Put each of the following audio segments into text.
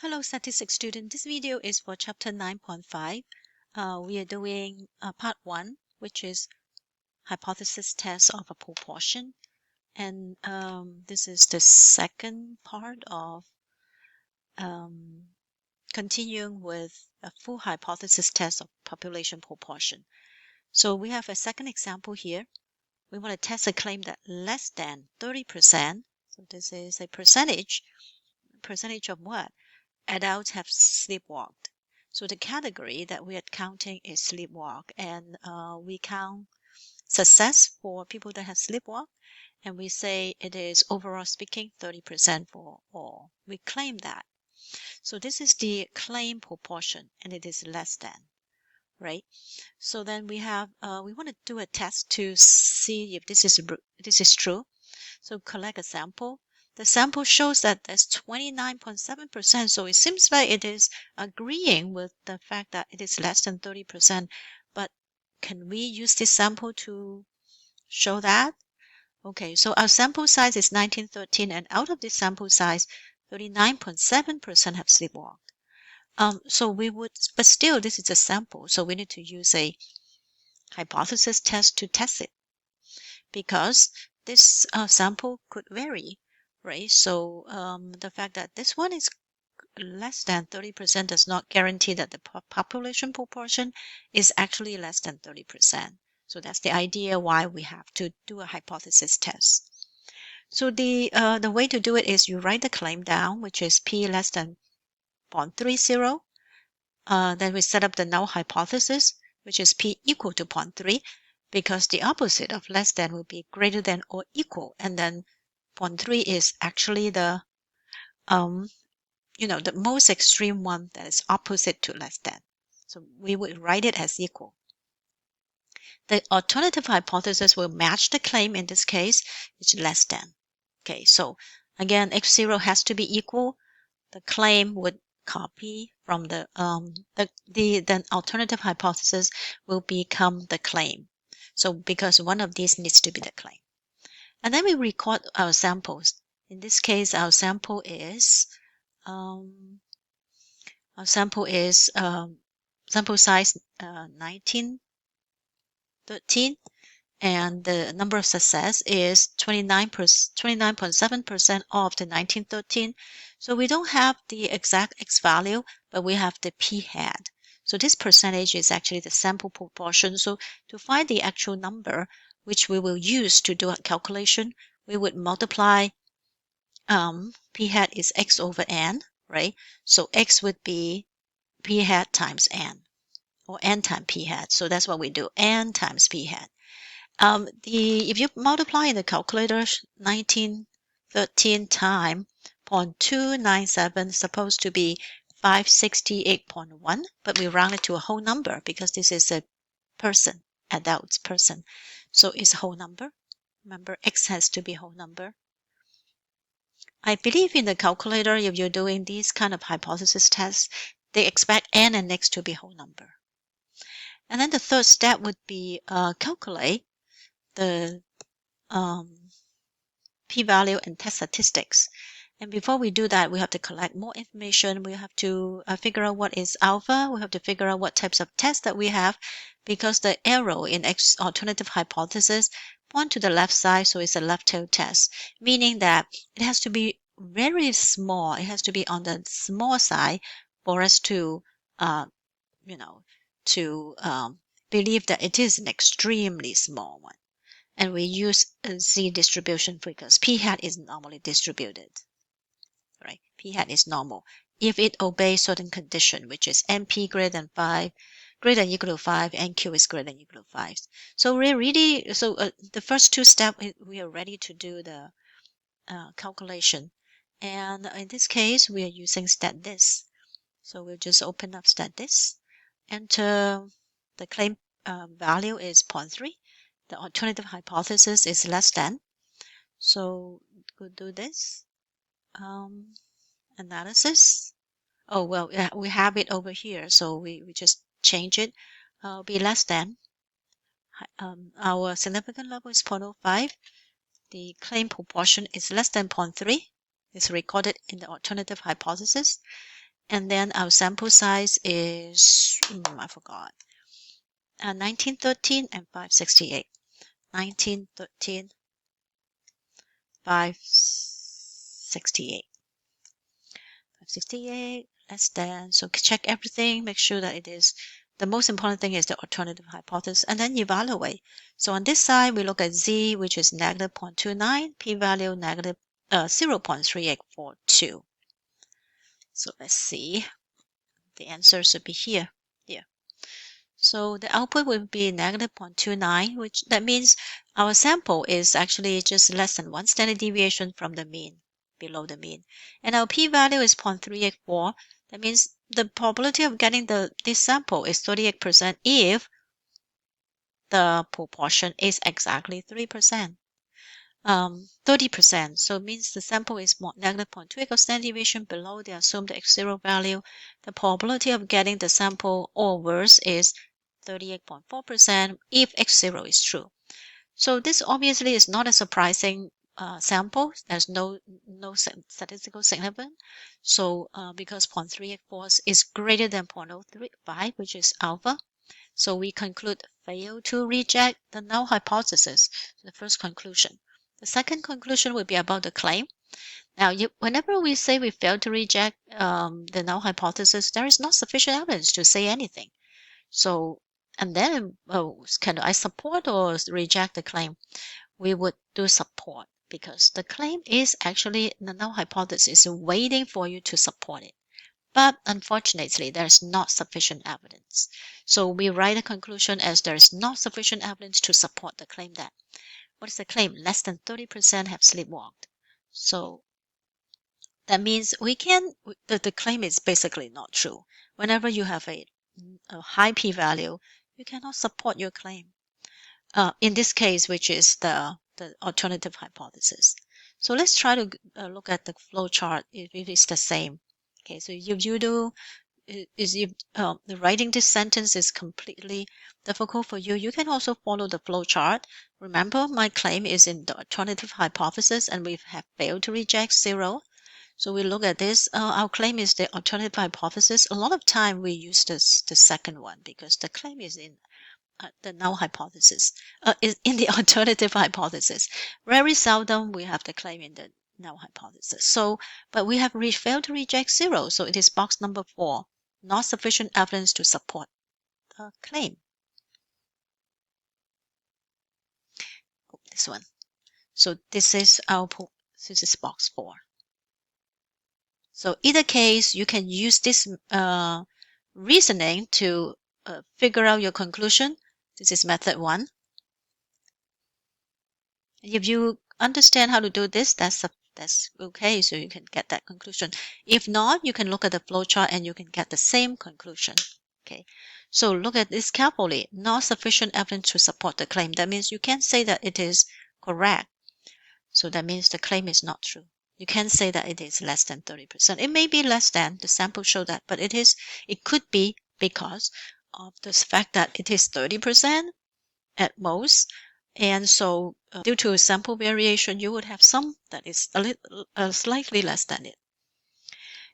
Hello statistics student, this video is for chapter 9.5. We are doing part 1, which is hypothesis test of a proportion, and this is the second part of continuing with a full hypothesis test of population proportion. So we have a second example here. We want to test a claim that less than 30%, so this is a percentage of what? Adults have sleepwalked. So the category that we are counting is sleepwalk, and we count success for people that have sleepwalked, and we say it is overall speaking 30% for all. We claim that. So this is the claim proportion, and it is less than, right? So then we have we want to do a test to see if this is true. So collect a sample. The sample shows that there's 29.7%, so it seems like it is agreeing with the fact that it is less than 30%. But can we use this sample to show that? Okay, so our sample size is 1913, and out of this sample size, 39.7% have sleepwalked. So we would, but still this is a sample, so we need to use a hypothesis test to test it, because this sample could vary, right? So the fact that this one is less than 30% does not guarantee that the population proportion is actually less than 30%. So that's the idea why we have to do a hypothesis test. So the way to do it is you write the claim down, which is p less than 0.30. Then we set up the null hypothesis, which is p equal to 0.3. Because the opposite of less than will be greater than or equal, and then 0.3 is actually the the most extreme one that is opposite to less than. So we would write it as equal. The alternative hypothesis will match the claim. In this case, it's less than. Okay, so again, x0 has to be equal. The claim would copy from the alternative hypothesis will become the claim. So because one of these needs to be the claim. And then we record our samples. In this case, our sample is sample size 1913, and the number of success is 29.7% of the 1913. So we don't have the exact x value, but we have the p hat. So this percentage is actually the sample proportion. So to find the actual number, which we will use to do a calculation, we would multiply p hat is x over n, right? So x would be p hat times n, or n times p hat. So that's what we do, n times p hat. If you multiply in the calculator 1913 times 0.297, supposed to be 568.1, but we round it to a whole number because this is a person, adult person. So it's a whole number. Remember, x has to be whole number. I believe in the calculator, if you're doing these kind of hypothesis tests, they expect n and x to be whole number. And then the third step would be calculate the p-value and test statistics. And before we do that, we have to collect more information. We have to figure out what is alpha. We have to figure out what types of tests that we have, because the arrow in alternative hypothesis point to the left side, so it's a left tail test, meaning that it has to be very small. It has to be on the small side for us to, believe that it is an extremely small one. And we use z distribution because p hat is normally distributed, right? P hat is normal if it obeys certain condition, which is np greater than 5, greater than equal to 5, nq is greater than equal to 5. So we're really, the first two steps, we are ready to do the calculation. And in this case, we are using StatDis. So we'll just open up StatDis. Enter the claim value is 0.3. The alternative hypothesis is less than. So we'll do this. Analysis. Oh, well, yeah, we have it over here. So we just change it. Be less than. Our significant level is 0.05. The claim proportion is less than 0.3. It's recorded in the alternative hypothesis. And then our sample size is, I forgot, 1913 and 568. 1913, 568. 568 less than. So check everything, make sure that it is. The most important thing is the alternative hypothesis, and then evaluate. So on this side, we look at z, which is negative 0.29, p-value negative 0.3842. So let's see. The answer should be here. Here. So the output will be negative 0.29, which that means our sample is actually just less than 1 standard deviation from the mean, below the mean. And our p-value is 0.384. That means the probability of getting this sample is 38% if the proportion is exactly 3%. 30%. So it means the sample is negative 0.2 standard deviation below the assumed X0 value. The probability of getting the sample or worse is 38.4% if X0 is true. So this obviously is not a surprising sample. There's no statistical significance. So because 0.384 is greater than 0.035, which is alpha, so we conclude fail to reject the null hypothesis, the first conclusion. The second conclusion will be about the claim. Now, whenever we say we fail to reject the null hypothesis, there is not sufficient evidence to say anything. So, and then can I support or reject the claim? We would do support because the claim is actually the null hypothesis waiting for you to support it. But unfortunately, there is not sufficient evidence. So we write a conclusion as there is not sufficient evidence to support the claim that. What is the claim? Less than 30% have sleepwalked. So that means the claim is basically not true. Whenever you have a high p-value, you cannot support your claim. In this case, which is the alternative hypothesis. So let's try to look at the flow chart if it is the same. Okay, so if you do, the writing this sentence is completely difficult for you, you can also follow the flow chart. Remember, my claim is in the alternative hypothesis, and we have failed to reject 0. So we look at this. Our claim is the alternative hypothesis. A lot of time we use the second one because the claim is in the null hypothesis, is in the alternative hypothesis. Very seldom we have the claim in the null hypothesis. So, but we have failed to reject 0. So it is box number 4. Not sufficient evidence to support the claim. Oh, this one. So this is box 4. So either case, you can use this reasoning to figure out your conclusion. This is method 1. If you understand how to do this, that's okay. So you can get that conclusion. If not, you can look at the flowchart and you can get the same conclusion. Okay. So look at this carefully. Not sufficient evidence to support the claim. That means you can't say that it is correct. So that means the claim is not true. You can't say that it is less than 30%. It may be less than, the sample show that, but it could be because of the fact that it is 30% at most. And so due to sample variation, you would have some that is slightly less than it.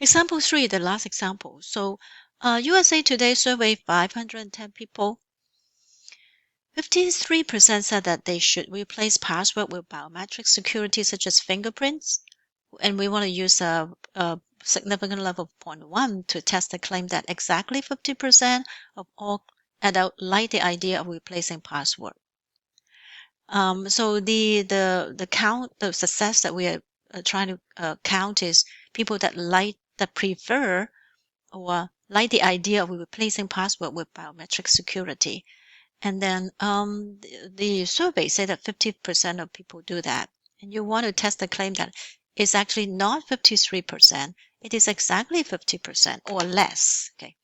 Example 3, the last example. So USA Today surveyed 510 people. 53% said that they should replace password with biometric security such as fingerprints. And we want to use a significant level of 0.1 to test the claim that exactly 50% of all adults like the idea of replacing password. So the success that we are trying to count is people that prefer or like the idea of replacing password with biometric security. And then the survey said that 50% of people do that. And you want to test the claim that it's actually not 53%. It is exactly 50% or less. Okay,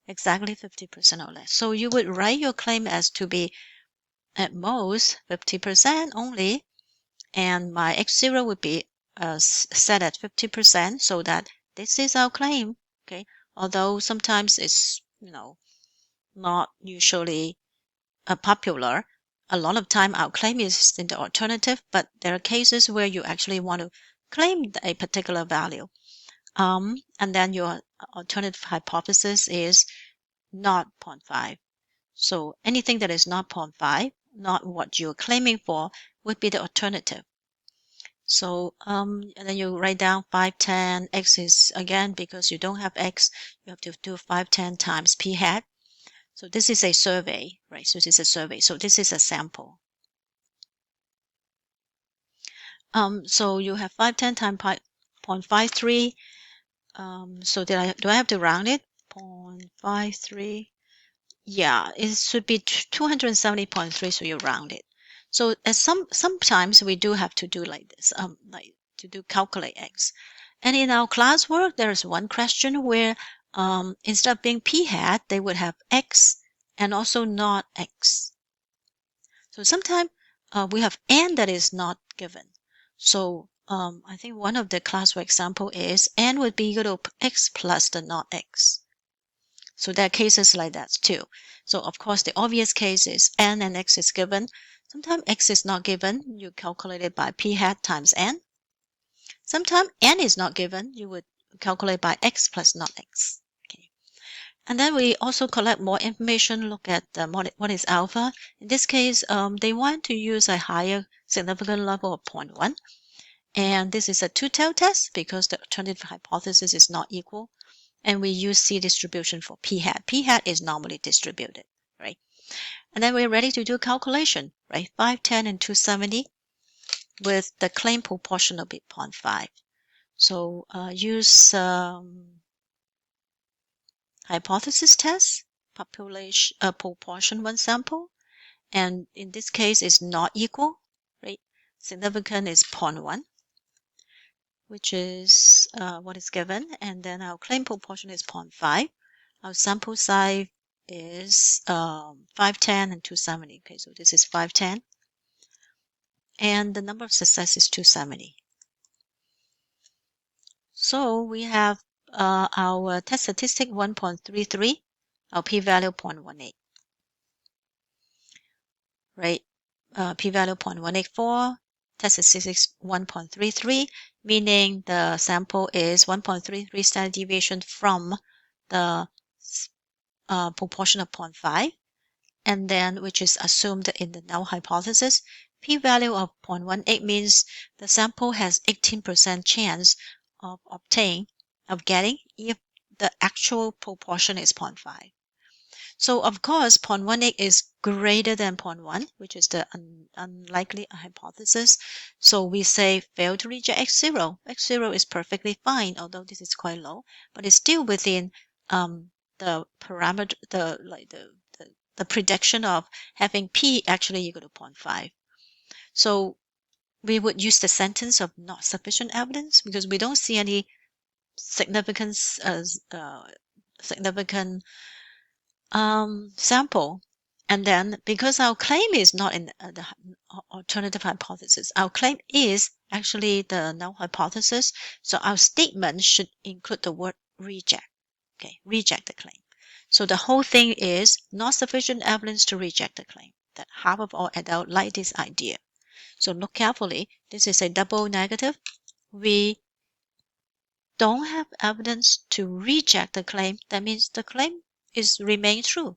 exactly 50% or less. So you would write your claim as to be at most 50% only, and my X0 would be set at 50%, so that this is our claim. Okay, although sometimes it's not usually popular. A lot of time our claim is in the alternative, but there are cases where you actually want to claim a particular value, and then your alternative hypothesis is not 0.5. So anything that is not 0.5, not what you're claiming for, would be the alternative. So and then you write down 5, 10, x is, again, because you don't have x, you have to do 5, 10 times p hat. So this is a survey, right? So this is a survey. So this is a sample. So you have 5, 10 times 0.53. So do I have to round it? 0.53. Yeah, it should be 270.3, so you round it. So sometimes we do have to do like this, like to calculate x. And in our classwork, there's one question where instead of being p hat, they would have x and also not x. So sometimes we have n that is not given. So I think one of the classwork example is n would be equal to x plus the not x. So there are cases like that too. So of course, the obvious case is n and x is given. Sometimes x is not given. You calculate it by p hat times n. Sometimes n is not given. You would calculate by x plus not x. Okay. And then we also collect more information, look at what is alpha. In this case, they want to use a higher significant level of 0.1. And this is a two-tailed test because the alternative hypothesis is not equal. And we use C distribution for p hat. P hat is normally distributed, right? And then we're ready to do calculation, right? 5, 10, and 270 with the claim proportion of 0.5. So use hypothesis test, population proportion one sample, and in this case is not equal, right? Significant is 0.1, which is what is given, and then our claim proportion is 0.5. Our sample size is 5, 10, and 270. Okay, so this is 5, 10, and the number of success is 270. So we have our test statistic 1.33, our p-value 0.18, right? P-value 0.184, test statistics 1.33, meaning the sample is 1.33 standard deviation from the proportion of 0.5, and then which is assumed in the null hypothesis. P-value of 0.18 means the sample has 18% chance of getting if the actual proportion is 0.5. So of course 0.18 is greater than 0.1, which is the unlikely hypothesis. So we say fail to reject x0. X0 is perfectly fine, although this is quite low, but it's still within the parameter, the prediction of having p actually equal to 0.5. So we would use the sentence of not sufficient evidence because we don't see any significant sample. And then because our claim is not in the alternative hypothesis, our claim is actually the null hypothesis. So our statement should include the word reject. Okay, reject the claim. So the whole thing is not sufficient evidence to reject the claim. That half of all adults like this idea. So look carefully. This is a double negative. We don't have evidence to reject the claim. That means the claim remain true.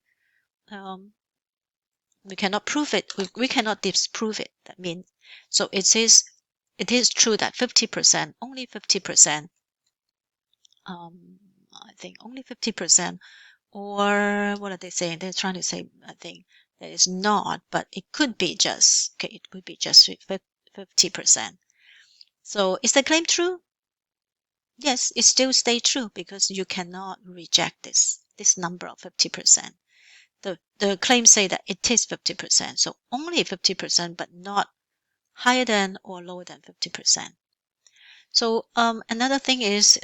We cannot prove it. We cannot disprove it. That means so it is true that 50%, only 50%. I think only 50%. Or what are they saying? They're trying to say, I think, that it's not, but it could be just, okay, it would be just 50%. So is the claim true? Yes, it still stays true because you cannot reject this number of 50%. The claims say that it is 50%, so only 50%, but not higher than or lower than 50%. So another thing is,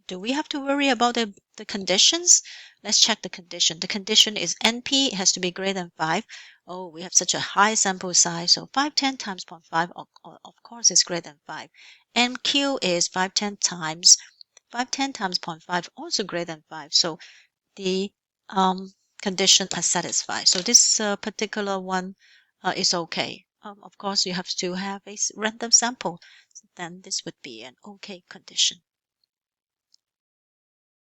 do we have to worry about the conditions? Let's check the condition. The condition is NP, it has to be greater than 5. Oh, we have such a high sample size, so 510 times 0.5, of course, is greater than 5. NQ is 510 times 0.5, also greater than 5. So the condition are satisfied. So this particular one is okay. Of course, you have to have a random sample. Then this would be an okay condition.